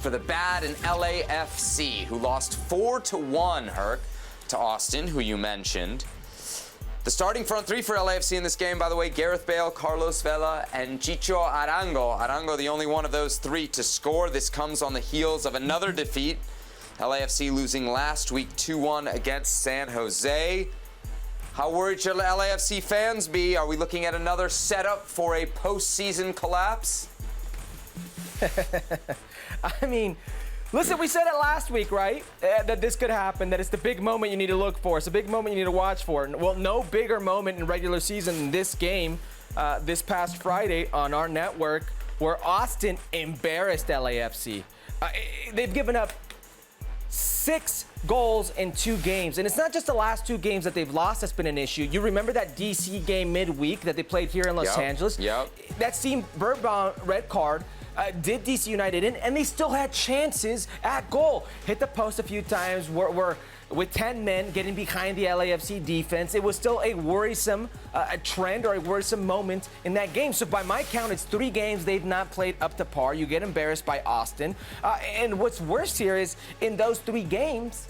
for the bad in LAFC, who lost 4-1, Herc, to Austin, who you mentioned. The starting front three for LAFC in this game, by the way, Gareth Bale, Carlos Vela, and Chicho Arango. Arango, the only one of those three to score. This comes on the heels of another defeat. LAFC losing last week 2-1 against San Jose. How worried should LAFC fans be? Are we looking at another setup for a postseason collapse? I mean, listen, we said it last week, right? That this could happen, that it's the big moment you need to look for. It's a big moment you need to watch for. Well, no bigger moment in regular season than this game this past Friday on our network where Austin embarrassed LAFC. They've given up 6 goals in 2 games. And it's not just the last 2 games that they've lost that's been an issue. You remember that DC game midweek that they played here in Los Angeles? Yep. That seemed Birdbaum red card. Did DC United in, and they still had chances at goal. Hit the post a few times. We're with 10 men getting behind the LAFC defense. It was still a worrisome a trend or a worrisome moment in that game. So by my count, it's 3 games they've not played up to par. You get embarrassed by Austin. And what's worse here is in those 3 games,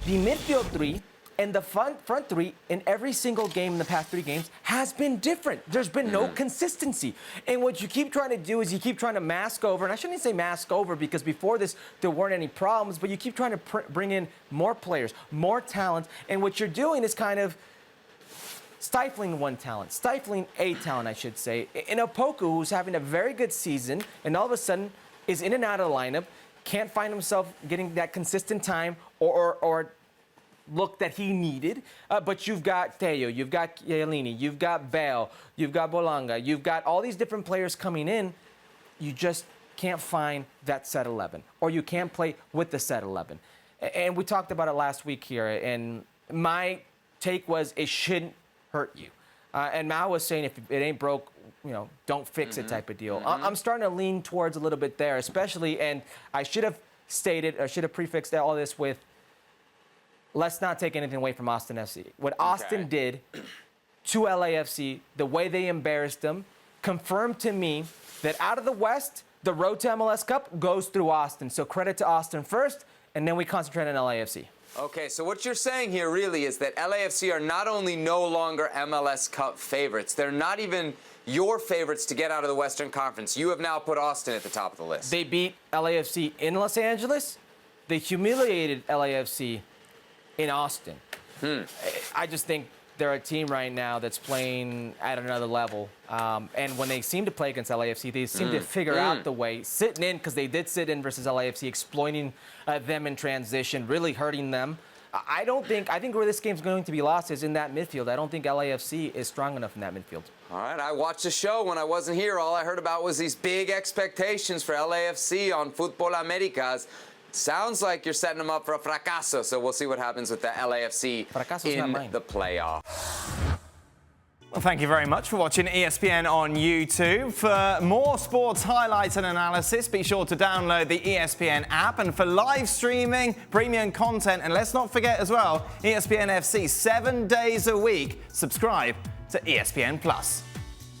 the midfield 3 and the front 3 in every single game in the past 3 games has been different. There's been no consistency. And what you keep trying to do is you keep trying to mask over, and I shouldn't say mask over because before this there weren't any problems, but you keep trying to bring in more players, more talent, and what you're doing is kind of stifling one talent, stifling a talent, I should say. In Opoku, who's having a very good season, and all of a sudden is in and out of the lineup, can't find himself getting that consistent time or look that he needed, but you've got Teo, you've got Chiellini, you've got Bale, you've got Bolanga, you've got all these different players coming in. You just can't find that set 11, or you can't play with the set 11. And we talked about it last week here, and my take was it shouldn't hurt you. And Mao was saying if it ain't broke, don't fix it type of deal. I'm starting to lean towards a little bit there, especially, and I should have prefixed all this with, let's not take anything away from Austin FC. What Austin did to LAFC, the way they embarrassed them, confirmed to me that out of the West, the road to MLS Cup goes through Austin. So credit to Austin first, and then we concentrate on LAFC. Okay, so what you're saying here really is that LAFC are not only no longer MLS Cup favorites, they're not even your favorites to get out of the Western Conference. You have now put Austin at the top of the list. They beat LAFC in Los Angeles. They humiliated LAFC in Austin. I just think they're a team right now that's playing at another level. And when they seem to play against LAFC, they seem to figure out the way, sitting in, because they did sit in versus LAFC, exploiting them in transition, really hurting them. I think where this game's going to be lost is in that midfield. I don't think LAFC is strong enough in that midfield. All right, I watched the show when I wasn't here. All I heard about was these big expectations for LAFC on Futbol Americas. Sounds like you're setting them up for a fracaso, so we'll see what happens with the LAFC in the playoff. Well, thank you very much for watching ESPN on YouTube. For more sports highlights and analysis, be sure to download the ESPN app. And for live streaming, premium content, and let's not forget as well, ESPN FC 7 days a week. Subscribe to ESPN+.